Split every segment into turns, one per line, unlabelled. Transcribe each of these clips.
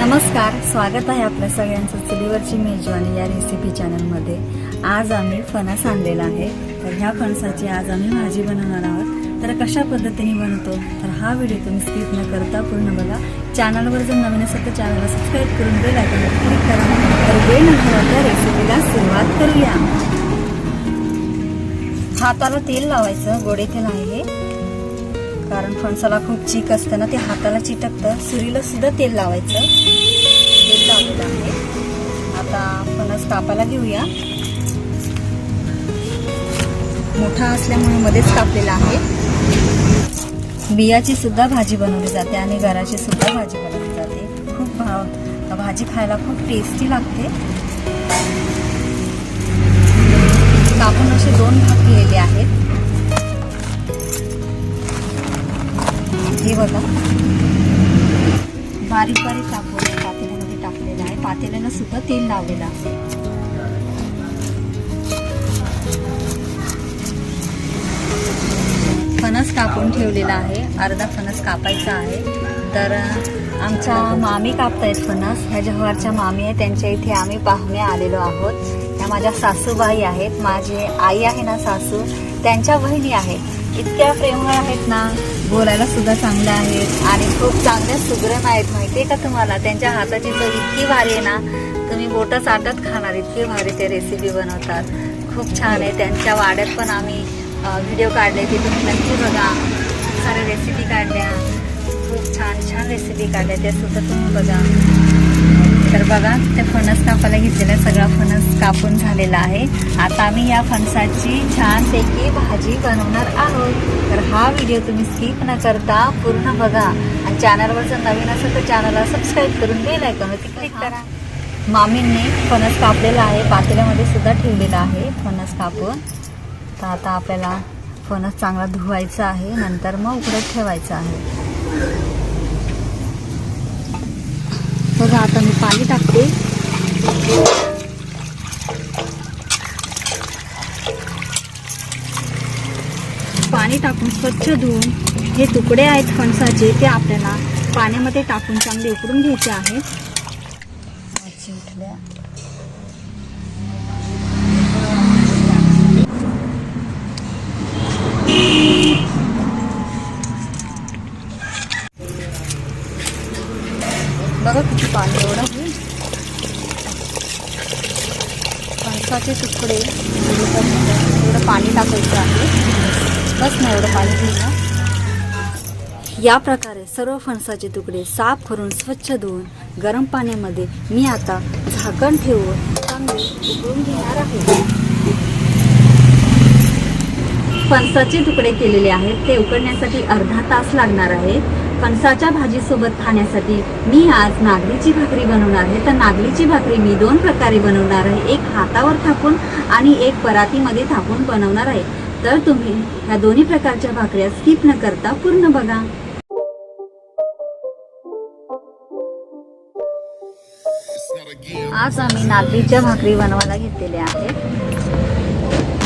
नमस्कार, स्वागत आहे आपल्या सगळ्यांचं चुलीवरची मेजवानी या रेसिपी चॅनलमध्ये। आज आम्ही फणस आणलेला आहे। तर ह्या फणसाची आज आम्ही भाजी बनवणार आहोत। तर कशा पद्धतीने बनवतो तर हा व्हिडिओ तुम्ही स्किप न करता पूर्ण बघा। चॅनलवर जर नवीन असेल तर चॅनलला सबस्क्राइब करून बेल आयकॉनवर क्लिक करा। तर वेळ न घालवता रेसिपीला सुरुवात करूया। हाताला तेल लावायचं, गोडे तेल आहे हे, कारण फणसाला खूप चीक असतं ना, ते हाताला चिटकतं। सुरीला सुद्धा तेल लावायचं, तेल लावलेलं आहे। आता फणस कापायला घेऊया। मोठा असल्यामुळे मध्येच कापलेला आहे। बियाची सुद्धा भाजी बनवली जाते आणि गराची सुद्धा भाजी बनवली जाते। खूप भाजी खायला खूप टेस्टी लागते। कापून असे 2 भाग केलेले आहेत। हे बघा, बारीक बारीक कापून पातेल्यामध्ये टाकलेलं आहे। पातेल्याला सुद्धा तेल लावलेलं आहे। फणस कापून ठेवलेला आहे। अर्धा फणस कापायचा आहे। तर आमच्या मामी कापतायत फणस। ह्या जव्हारच्या मामी आहे, त्यांच्या इथे आम्ही पाहुणे आलेलो आहोत। ह्या माझ्या सासूबाई आहेत। माझी आई आहे ना सासू, त्यांच्या बहिणी आहेत। इतक्या प्रेमळ आहेत ना, बोलायला सुद्धा चांगल्या आहेत आणि खूप चांगल्या सुगरण आहेत। माहितीये का तुम्हाला, त्यांच्या हाताची चव इतकी भारी आहे ना, तुम्ही बोटं चाटत खाणार, इतकी भारी ते रेसिपी बनवतात। खूप छान आहे। त्यांच्या वाड्यात पण आम्ही व्हिडिओ काढले, ते तुम्ही नक्की बघा। खूप साऱ्या रेसिपी काढल्या, खूप छान छान रेसिपी काढल्या, ते सुद्धा तुम्ही बघा। तर बघा, ते फणस कापायला घेतलेला सगळा फणस कापून झालेला आहे। आता आम्ही या फणसाची छानपैकी भाजी बनवणार आहोत। तर हा व्हिडिओ तुम्ही स्किप न करता पूर्ण बघा आणि चॅनलवर जर नवीन असेल तर चॅनलला सबस्क्राईब करून बेल आयकॉनवरती क्लिक करा। मामींनी फणस कापलेला आहे, पातेल्यामध्ये सुद्धा ठेवलेला आहे फणस कापून। तर आता आपल्याला फणस चांगला धुवायचा आहे, नंतर मग उकडत ठेवायचा आहे। बघा, आता मी पाणी टाकते। पाणी टाकून स्वच्छ धुवून हे तुकडे आहेत फणसाचे, ते आपल्याला पाण्यामध्ये टाकून चांगले उकडून घ्यायचे आहेत। बघा किती पाणी एवढं होईल। फणसाचे तुकडे एवढं पाणी टाकायचं आहे, बस ना, एवढं पाणी घ्यायचं। या प्रकारे सर्व फणसाचे तुकडे साफ करून स्वच्छ धुवून गरम पाण्यामध्ये मी आता झाकण ठेवून चांगले उकळून घेणार आहे। फणसाचे तुकडे केलेले आहेत, ते उकडण्यासाठी अर्धा तास लागणार आहे। फणसाच्या भाजीसोबत खाण्यासाठी मी आज नागलीची भाकरी बनवणार आहे। तर नागलीची भाकरी मी 2 प्रकारे बनवणार आहे, एक हातावर थापून आणि एक परातीमध्ये थापून बनवणार आहे। तर तुम्ही ह्या दोन्ही प्रकारच्या भाकऱ्या स्किप न करता पूर्ण बघा। आज आम्ही नागलीच्या भाकरी बनवायला घेतलेल्या आहेत।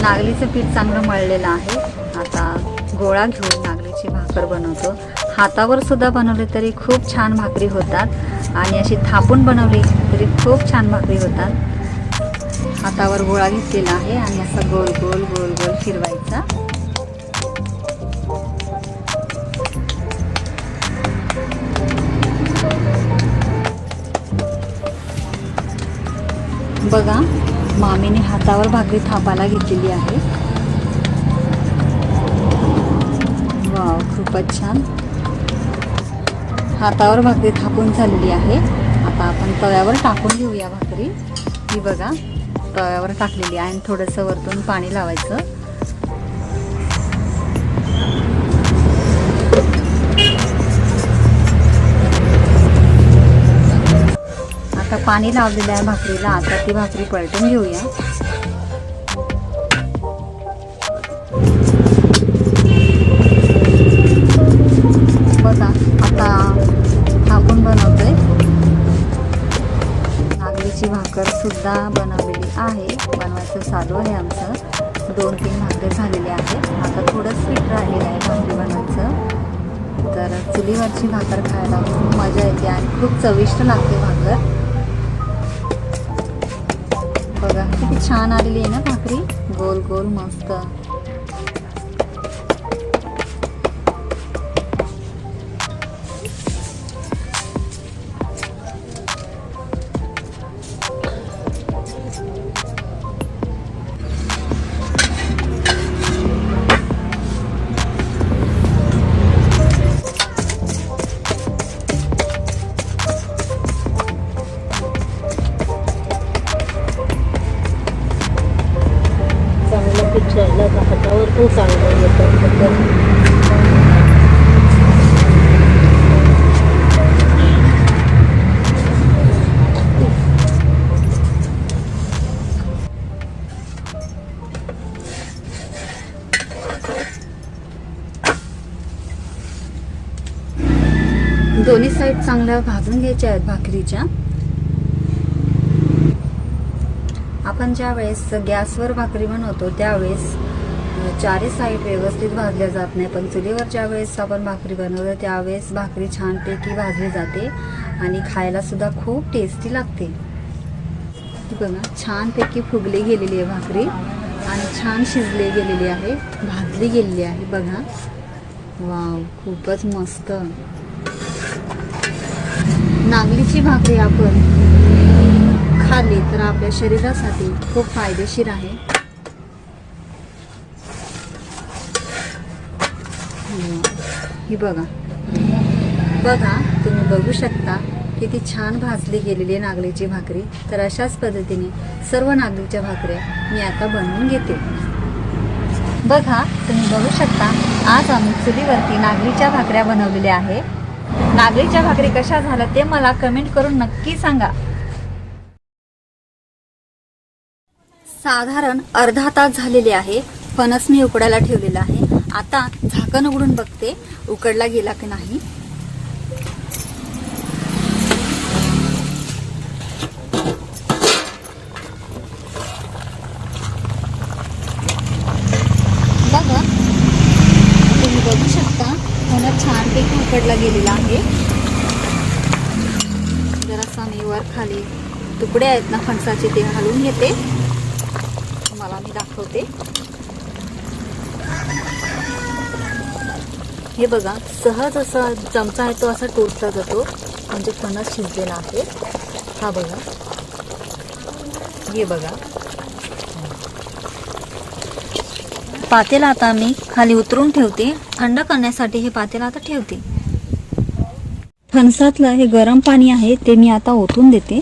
नागलीचं पीठ चांगलं मळलेलं आहे। आता गोळा घेऊन नागलीची भाकर बनवतो। हातावर सुद्धा बनवले तरी खूप छान भाकरी होतात आणि अशी थापून बनवली तरी खूप छान भाकरी होतात। हातावर गोळा घेतलेला आहे आणि असा गोल गोल गोल गोल फिरवायचा। बघा, मामीने हातावर भाकरी थापायला घेतलेली आहे। वाव, खूपच छान। हातावर भाकरी थापून झालेली आहे। आता आपण तव्यावर टाकून घेऊया भाकरी। ही बघा, तव्यावर टाकलेली आहे आणि थोडंसं वरतून पाणी लावायचं। आता पाणी लावलेलं आहे भाकरीला। आता ती भाकरी पलटून घेऊया। बघा, आता थापून बनवतोय। नागलीची भाकर सुद्धा बनवलेली आहे, बनवायचं चालू आहे आमचं। 2-3 भाकरी झालेले आहेत। आता थोडं स्वीट राहिलेलं आहे भाकरी बनवायचं। तर चुलीवरची भाकर खायला खूप मजा येते आणि खूप चविष्ट लागते भाकर। भाकर. बघा किती छान आलेली आहे ना भाकरी, गोल गोल मस्त.
पिठलं हातावर पण चांगलं येतं.
दोन्ही साईड चांगल्या भाजून घ्यायच्या आहेत भाकरीच्या. आपण ज्या वेळेस गॅसवर भाकरी बनवतो त्यावेळेस चारही साईड व्यवस्थित भाजल्या जात नाही, पण चुलीवर ज्या वेळेस आपण भाकरी बनवतो त्यावेळेस भाकरी छानपैकी भाजली जाते आणि खायला सुद्धा खूप टेस्टी लागते. बघा छानपैकी फुगली गेलेली आहे भाकरी आणि छान शिजली गेलेली आहे, भाजली गेलेली आहे. बघा वाव, खूपच मस्त. नागलीची भाकरी आपण खाल्ली तर आपल्या शरीरासाठी खूप फायदेशीर आहे. ही बघा बघा तुम्ही बघू शकता किती छान भाजली गेलेली आहे नागलीची भाकरी. तर अशाच पद्धतीने सर्व नागलीच्या भाकऱ्या मी आता बनवून घेते. बघा तुम्ही बघू शकता आज आम्ही चुलीवरती नागलीच्या भाकऱ्या बनवलेल्या आहे. नागलीच्या भाकरी कशा झाल्या ते मला कमेंट करून नक्की सांगा. साधारण अर्धा तास झालेले आहे. फणस मी उकडायला ठेवलेला आहे. आता झाकण उघडून बघते उकडला गेला की नाही. बघा तुम्ही बघू शकता फणस छानपैकी उकडला गेलेला आहे. जरासा मी वर खाली तुकडे आहेत ना फणसाचे ते घालून घेते, तुम्हाला मी दाखवते. हे बघा सहज असा चमचा आहे तो असा टोचला जातो म्हणजे फणस शिजलेला आहे. हा बघा, हे बघा. पातेला आता मी खाली उतरून ठेवते, थंड करण्यासाठी हे पातेला आता ठेवते. फणसातलं हे गरम पाणी आहे ते मी आता ओतून देते.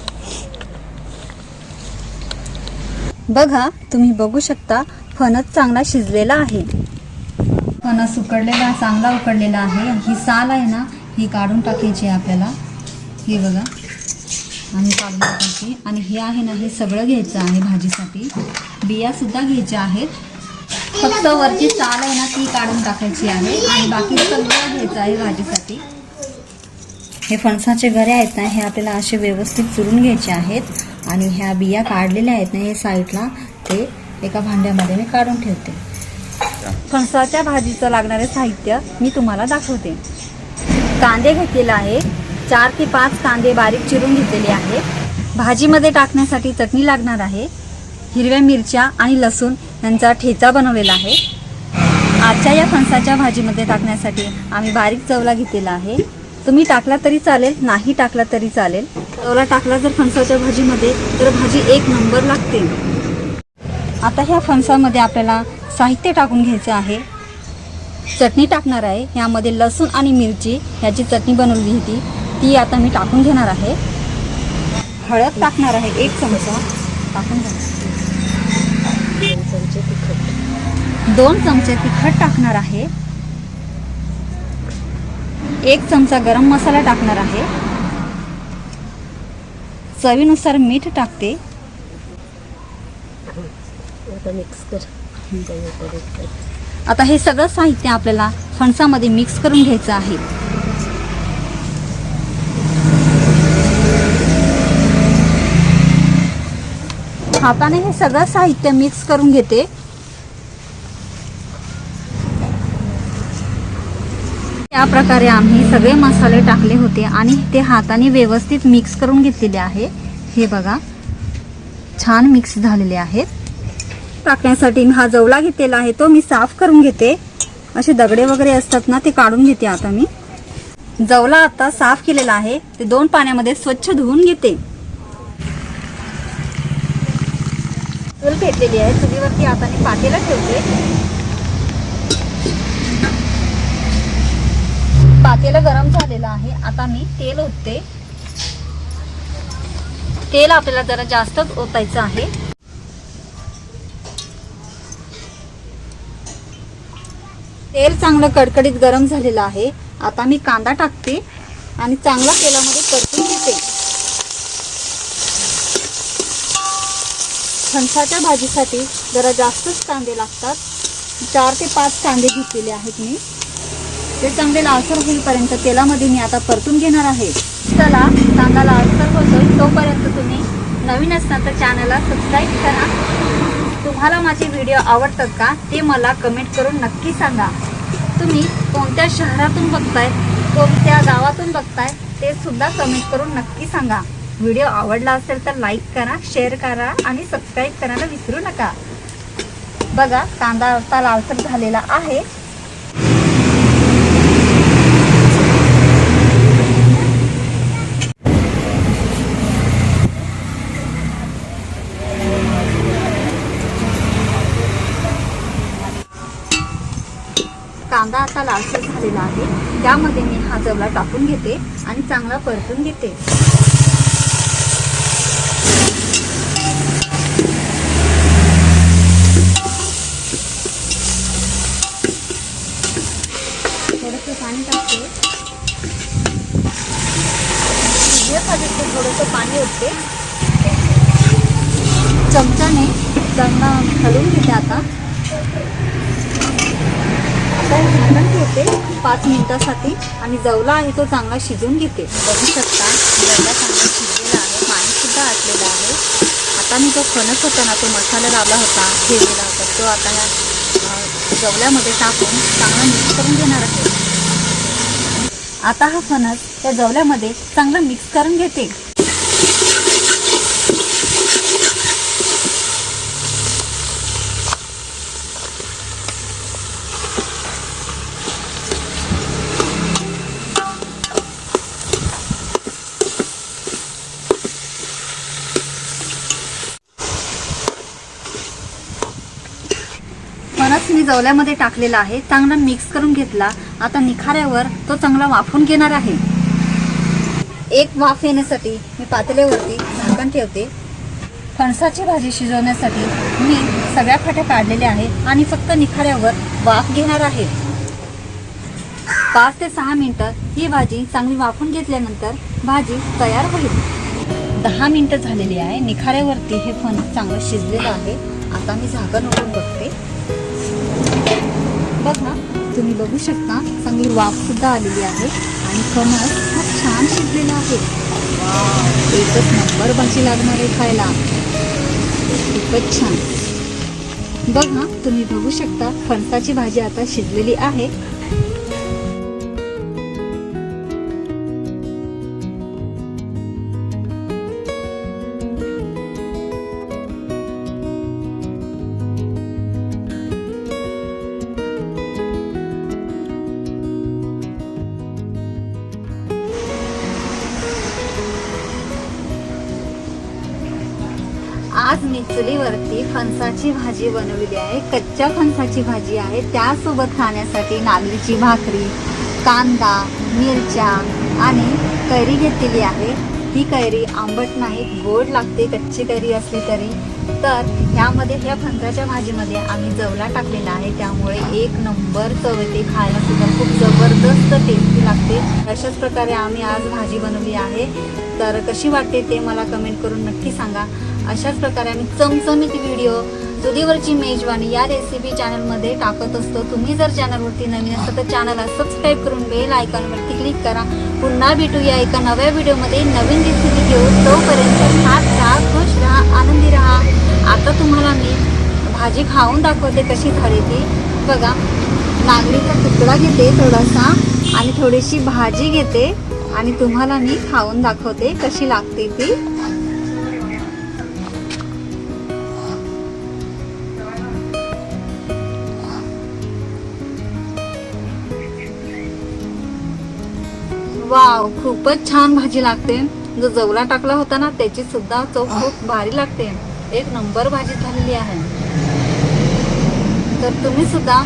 बघा तुम्ही बघू शकता फणस चांगला शिजलेला आहे. फणस उकडलेला चांगला उकडलेला आहे. ही साल आहे ना ही काढून टाकायची आहे आपल्याला. हे बघा आणि काढून टाकायची. आणि हे आहे ना हे सगळं घ्यायचं आहे भाजीसाठी. बिया सुद्धा घ्यायच्या आहेत. फक्त वरची साल आहे ना ती काढून टाकायची आहे आणि बाकी सगळं घ्यायचं आहे भाजीसाठी. हे फणसाचे गरे आहेत ना हे आपल्याला असे व्यवस्थित चुरून घ्यायचे आहेत आणि ह्या बिया काढलेल्या आहेत ना हे साईडला ते एका भांड्यामध्ये मी काढून ठेवते. फणसाच्या भाजीचं लागणारे साहित्य मी तुम्हाला दाखवते. कांदे घेतलेला आहे, 4 ते 5 कांदे बारीक चिरून घेतलेले आहे. भाजीमध्ये टाकण्यासाठी चटणी लागणार आहे. हिरव्या मिरच्या आणि लसूण यांचा ठेचा बनवलेला आहे. आजच्या या फणसाच्या भाजीमध्ये टाकण्यासाठी आम्ही बारीक चवला घेतलेला आहे. तुम्ही टाकला तरी चालेल, नाही टाकला तरी चालेल. चवला टाकला जर फणसाच्या भाजीमध्ये तर भाजी एक नंबर लागते. आता ह्या फणसामध्ये आपल्याला साहित्य टाकून घ्यायचं आहे. चटणी टाकणार आहे. ह्यामध्ये लसूण आणि मिरची ह्याची चटणी बनवली होती ती आता मी टाकून घेणार आहे. हळद टाकणार आहे 1 चमचा टाकून घ्या. 2 चमचे तिखट टाकणार आहे. 1 चमचा गरम मसाला टाकणार आहे. चवीनुसार मीठ टाकते. आता हे सगळं साहित्य आपल्याला फणसामध्ये मिक्स करून घ्यायचं आहे. हाताने हे सगळं साहित्य मिक्स करून घेते. या प्रकारे आम्ही सगळे मसाले टाकले होते आणि ते हाताने व्यवस्थित मिक्स करून घेतलेले आहे. हे बघा छान मिक्स झालेले आहेत. टाकण्यासाठी हा जवला घेतलेला आहे तो मी साफ करून घेते. असे दगडे वगैरे असतात ना ते काढून घेते. आता मी जवला आता साफ केलेला आहे ते 2 पाण्यामध्ये स्वच्छ धुवून घेते. चूल पेटलेली आहे. चुलीवरती आता मी पातेलं ठेवते. पातेलं गरम झालेलं आहे. आता मी तेल ओतते. तेल आपल्याला जरा जास्तच ओतायचं आहे. तेल चांगलं कडकडीत गरम झालेलं आहे. आता मी कांदा टाकते आणि चांगला तेलामध्ये परतून घेते. फणसाच्या भाजीसाठी जरा जास्तच कांदे लागतात. 4 ते 5 कांदे घेतलेले आहेत मी. ते चांगले लालसर होईपर्यंत तेलामध्ये मी आता परतून घेणार आहे. चला कांदा लालसर होतोय तोपर्यंत तुम्ही नवीन असणार तर चॅनलला सबस्क्राईब करा. तुम्हाला माझे व्हिडिओ आवडतात का ते मला कमेंट करून नक्की सांगा. तुम्ही कोणत्या शहरातून बघताय कोणत्या गावातून बघताय ते सुद्धा कमेंट करून नक्की सांगा. व्हिडिओ आवडला असेल तर लाईक करा, शेअर करा आणि सबस्क्राईब करायला विसरू नका. बघा कांदा आता लालसर झालेला आहे. कांदा आता लालसर झालेला आहे. त्यामध्ये मी हा जवला टाकून घेते आणि चांगला परतून घेते. थोडंसं पाणी टाकते. थोडंसं पाणी ओतते. चमच्याने चांगला हलवून घेते. आता झाकण ठेवते 5 मिनिटासाठी आणि जवला आहे तो चांगला शिजवून घेते. बघू शकता जवला चांगला शिजलेला आहे. पाणी सुद्धा आटलेलं आहे. आता मी जो फणस होता ना तो मसाला लावला होता ठेवलेला होता तो आता या जवल्यामध्ये टाकून चांगला मिक्स करून घेणार आहे. आता हा फणस त्या जवल्यामध्ये चांगला मिक्स करून घेते. फणस मी जवल्यामध्ये टाकलेला आहे. चांगला मिक्स करून घेतला. आता निखाऱ्यावर तो चांगला वाफून घेणार आहे. एक वाफ येण्यासाठी मी पातेल्यावरती झाकण ठेवते. फणसाची भाजी शिजवण्यासाठी मी सगळ्या फाट्या काढलेल्या आहेत आणि फक्त निखाऱ्यावर वाफ घेणार आहे. 5 ते 6 मिनिटं ही भाजी चांगली वाफून घेतल्यानंतर भाजी तयार होईल. 10 मिनिटं झालेली आहे. निखाऱ्यावरती हे फणस चांगलं शिजलेलं आहे. आता मी झाकण उघडून बघते. बघा तुम्ही बघू शकता चांगली वाफ सुद्धा आलेली आहे आणि फणस खूप छान शिजलेला आहे. एकच नंबर भाजी लागणार आहे खायला. खूपच छान. बघा तुम्ही बघू शकता फणसाची भाजी आता शिजलेली आहे. आज मी चुलीवरती फणसाची भाजी बनवलेली आहे. कच्च्या फणसाची भाजी आहे. त्यासोबत खाण्यासाठी नागलीची भाकरी, कांदा, मिरच्या आणि कैरी घेतलेली आहे. ही कैरी आंबट नाही, गोड लागते कच्ची कैरी असली तरी. तर ह्यामध्ये ह्या फणसाच्या भाजीमध्ये आम्ही जवला टाकलेला आहे. त्यामुळे एक नंबर चव येते. खायला सुद्धा खूप जबरदस्त टेस्टी लागते. अशाच प्रकारे आम्ही आज भाजी बनवली आहे. तर कशी वाटते ते मला कमेंट करून नक्की सांगा. अशाच प्रकारे आम्ही चमचमीत व्हिडिओ चुलीवरची मेजवानी या रेसिपी चॅनलमध्ये टाकत असतो. तुम्ही जर चॅनलवरती नवीन असाल तर चॅनलला सबस्क्राईब करून बेल आयकॉनवरती क्लिक करा. पुन्हा भेटूया एका नव्या व्हिडिओमध्ये नवीन रेसिपी घेऊन. तोपर्यंत खात राहा, खुश राहा, आनंदी राहा. आता तुम्हाला मी भाजी खाऊन दाखवते कशी झाली ती. बघा नागलीचा तुकडा घेते थोडासा आणि थोडीशी भाजी घेते आणि तुम्हाला मी खाऊन दाखवते कशी लागते ती. वाव, खूपच छान भाजी लागते. जो जवला टाकला होता ना त्याची सुद्धा चव खूप भारी लागते. एक नंबर भाजी झालेली आहे. तर तुम्ही सुद्धा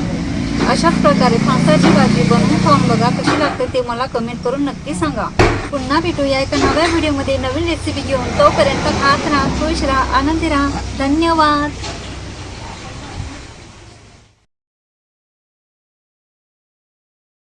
अशाच प्रकारे फणसाची भाजी बनवून खाऊन बघा, कशी लागते ते मला कमेंट करून नक्की सांगा. पुन्हा भेटूया एका नव्या व्हिडिओमध्ये नवीन रेसिपी घेऊन. तोपर्यंत खात राहा, खुश राहा, आनंदी राहा. धन्यवाद.